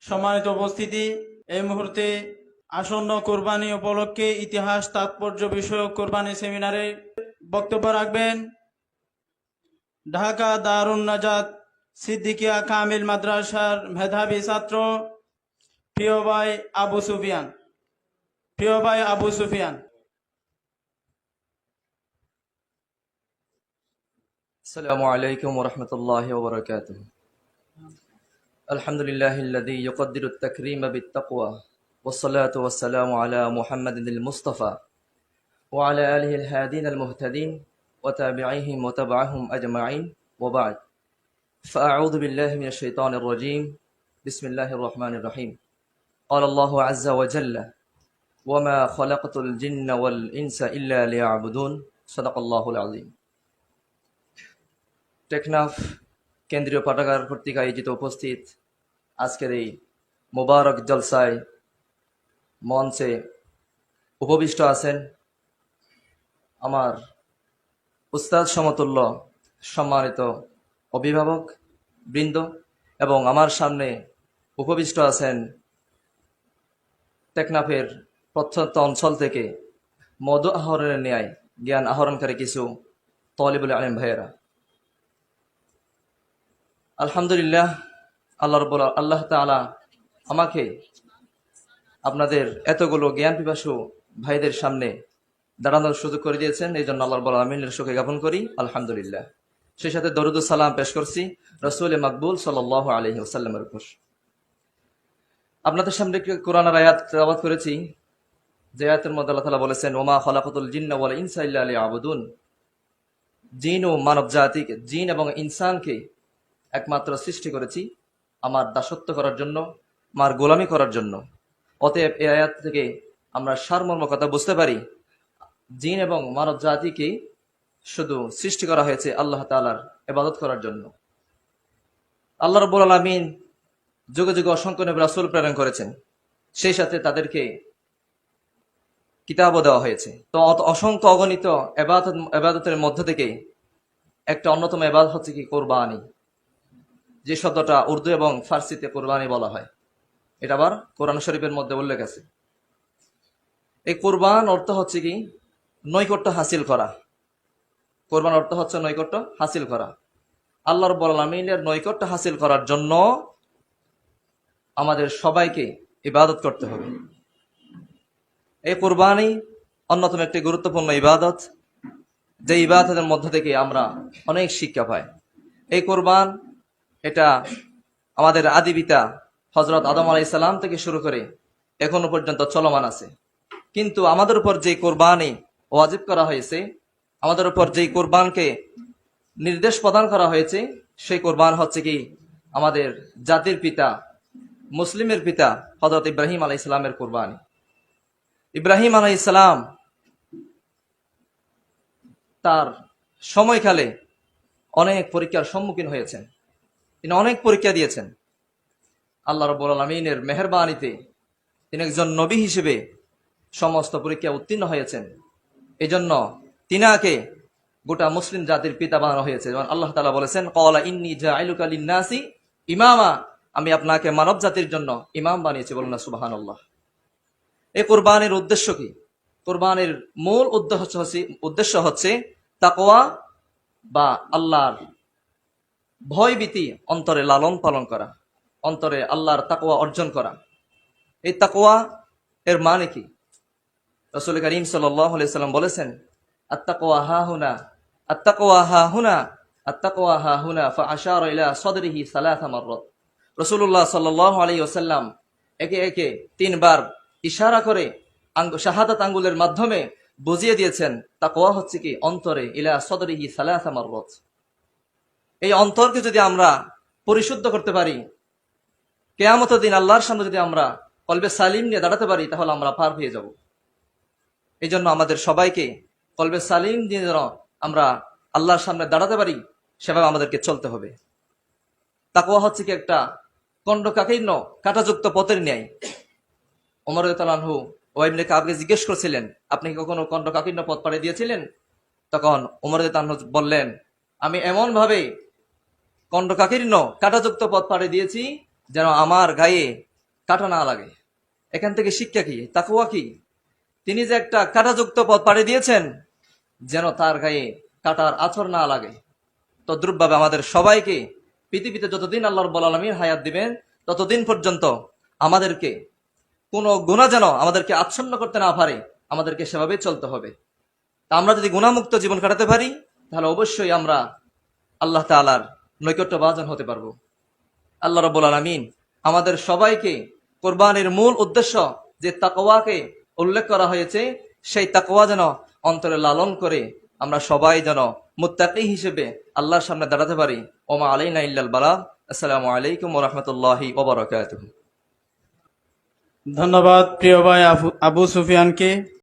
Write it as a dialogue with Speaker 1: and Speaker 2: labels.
Speaker 1: সম্মানিত উপস্থিতি, এই মুহূর্তে আসন্ন কোরবানি উপলক্ষে ইতিহাস তাৎপর্য বিষয়ক কোরবানি সেমিনারে বক্তব্য রাখবেন ঢাকা দারুন নাজাত সিদ্দিকিয়া কামিল মাদ্রাসার মেধাবী ছাত্র প্রিয় ভাই আবু সুফিয়ান।
Speaker 2: السلام عليكم ورحمة الله وبركاته. الحمد لله الذي يقدر التكريم بالتقوى والصلاة والسلام على محمد المصطفى وعلى آله الهادين المهتدين وتابعيهم وتبعهم أجمعين وبعد فأعوذ بالله من الشيطان الرجيم بسم الله الرحمن الرحيم. قال الله عز وجل وما خلقت الجن والإنس إلا ليعبدون صدق الله العظيم. টেকনাফ কেন্দ্রীয় পাঠাগার কর্তৃক আয়োজিত উপস্থিত আজকের এই মোবারক জলসায় মঞ্চে উপবিষ্ট আছেন আমার উস্তাদ সমতুল্য সম্মানিত অভিভাবক বৃন্দ এবং আমার সামনে উপবিষ্ট আছেন টেকনাফের প্রত্যন্ত অঞ্চল থেকে মধু আহরণের ন্যায় জ্ঞান আহরণকারী কিছু তলিবুল আলিম ভাইয়েরা। আলহামদুলিল্লাহ, আল্লাহ তাআলা আমাকে আপনাদের এতগুলো জ্ঞান পিপাসু ভাইদের সামনে দাঁড়ানোর সুযোগ করে দিয়েছেন, এই জন্য আল্লাহ রাব্বুল আলামিনের শুকর জ্ঞাপন করি আলহামদুলিল্লাহ। সেই সাথে দরুদ ও সালাম পেশ করছি রাসূল মাকবুল সাল্লাল্লাহু আলাইহি ওয়াসাল্লামের উপর। আপনাদের সামনে কোরআনের আয়াত তেলাওয়াত করেছি, যে আয়াতের মধ্যে আল্লাহ তাআলা বলেছেন ওমা খালাকাতুল জিন্না ওয়াল ইনসা ইল্লা লিয়াবুদুন, জিন ও মানব জাতিকে, জিন এবং ইনসানকে একমাত্র সৃষ্টি করেছি আমার দাসত্ব করার জন্য, আমার গোলামি করার জন্য। অতএব এই আয়াত থেকে আমরা সারমর্ম কথা বুঝতে পারি, জিন এবং মানব জাতিকে শুধু সৃষ্টি করা হয়েছে আল্লাহ তাআলার ইবাদত করার জন্য। আল্লাহ রাব্বুল আলামিন যুগে যুগে অসংখ্য নবী রাসূল প্রেরণ করেছেন, সেই সাথে তাদেরকে কিতাবও দেওয়া হয়েছে। তো অসংখ্য অগণিত ইবাদতের মধ্য থেকে একটা অন্যতম ইবাদত হচ্ছে কি কোরবানি, যে শব্দটা উর্দু এবং ফার্সিতে কোরবানি বলা হয়, এটা আবার কোরআন শরীফের মধ্যে উল্লেখ আছে। এই কোরবান অর্থ হচ্ছে কি নৈকট্য হাসিল করা। কোরবান অর্থ হচ্ছে নৈকট্য হাসিল করা। আল্লাহ রাব্বুল আলামিনের নৈকট্য হাসিল করার জন্য আমাদের সবাইকে ইবাদত করতে হবে। এই কোরবানি অন্যতম একটি গুরুত্বপূর্ণ ইবাদত, যে ইবাদতের মধ্য থেকে আমরা অনেক শিক্ষা পাই। এই কোরবান এটা আমাদের আদি পিতা হযরত আদম আলাইহিস সালাম থেকে শুরু করে এখনো পর্যন্ত চলমান আছে। কিন্তু আমাদের উপর যে কোরবানি ওয়াজিব করা হয়েছে, আমাদের উপর যে কোরবানকে নির্দেশ প্রদান করা হয়েছে, সেই কোরবান হচ্ছে কি আমাদের জাতির পিতা, মুসলিমের পিতা হযরত ইব্রাহিম আলাইহিস সালামের কোরবানি। ইব্রাহিম আলাইহিস সালাম তার সময়কালে অনেক পরীক্ষার সম্মুখীন হয়েছেন, তিনি অনেক পরীক্ষা দিয়েছেন। আল্লাহ রাব্বুল আলামিনের মেহেরবানিতে তিনি একজন নবী হিসেবে সমস্ত পরীক্ষা উত্তীর্ণ হয়েছেন। এজন্য তিনাকে গোটা মুসলিম জাতির পিতা বানানো হয়েছে। যেমন আল্লাহ তাআলা বলেছেন ক্বালা ইন্নী জাইলুকা লিন-নাসি ইমামা, আমি আপনাকে মানব জাতির জন্য ইমাম বানিয়েছি। বলুন না সুবহানাল্লাহ। এই কোরবানির উদ্দেশ্য কি? কোরবানির মূল উদ্দেশ্য হচ্ছে তাকওয়া বা আল্লাহর ভয়ভীতি অন্তরে লালন পালন করা, অন্তরে আল্লাহর তাকওয়া অর্জন করা। এই তাকওয়া এর মানে কি? রাসূল করিম সাল্লাল্লাহু আলাইহি ওয়াসাল্লাম বলেছেন আত-তাকওয়া হাহুনা, আত-তাকওয়া হাহুনা, আত-তাকওয়া হাহুনা, ফাআশারা ইলা সাদরিহি সালাসা মাররাত। রাসূলুল্লাহ সাল্লাল্লাহু আলাইহি ওয়াসাল্লাম একে একে তিনবার ইশারা করে শাহাদাত আঙ্গুলের মাধ্যমে বুঝিয়ে দিয়েছেন তাকওয়া হচ্ছে কি অন্তরে, ইলা সাদরিহি সালাসা মাররাত। এই অন্তরকে যদি আমরা পরিশুদ্ধ করতে পারি, কিয়ামতের দিন আল্লাহর সামনে যদি আমরা কলবে সালিম নিয়ে দাঁড়াতে পারি, তাহলে আমরা পার হয়ে যাব। এই জন্য আমাদের সবাইকে কলবে সালিম দিয়ে যেন আমরা আল্লাহর সামনে দাঁড়াতে পারি, সেভাবে আমাদেরকে চলতে হবে। তাকওয়া হচ্ছে কি একটা কণ্ঠকাকীর্ণ কাঁটাযুক্ত পথের ন্যায়। ওমর রাদিয়াল্লাহু আনহু ইবনে কাবকে জিজ্ঞেস করছিলেন, আপনি কি কখনো কণ্ঠকাকীর্ণ পথ পাড়ি দিয়েছিলেন? তখন ওমর রাদিয়াল্লাহু আনহু বললেন, আমি এমন ভাবে কণ্ঠকাকীর্ণ কাঁটাযুক্ত পথ পাড়ি দিয়েছি যেন আমার গায়ে কাটা না লাগে। এখান থেকে শিক্ষা কি, তাকওয়া কি? তিনি যে একটা কাঁটাযুক্ত পথ পাড়ি দিয়েছেন যেন তার গায়ে কাটার আছর না লাগে। তদ্রুপভাবে আমাদের সবাইকে পৃথিবীতে যতদিন আল্লাহ রাব্বুল আলামিন হায়াত দিবেন ততদিন পর্যন্ত আমাদেরকে কোনো গুনাহ যেন আমাদেরকে আচ্ছন্ন করতে না পারে, আমাদেরকে সেভাবে চলতে হবে। তা আমরা যদি গুনাহমুক্ত জীবন কাটাতে পারি তাহলে অবশ্যই আমরা আল্লাহ তাআলার নৈকট্যভাজন হতে পারবো। আল্লাহ রাব্বুল আলামিন আমাদের সবাইকে কোরবানির মূল উদ্দেশ্য যে তাকওয়াকে উল্লেখ করা হয়েছে সেই তাকওয়া যেন অন্তরে লালন করে আমরা সবাই যেন মুত্তাকি হিসেবে আল্লাহর সামনে দাঁড়াতে পারি। ওমা আলাইনা ইল্লাল বালাগ। আসসালামু আলাইকুম ওয়া রাহমাতুল্লাহি ওয়া বারাকাতুহু।
Speaker 1: ধন্যবাদ প্রিয় ভাই আবু সুফিয়ানকে।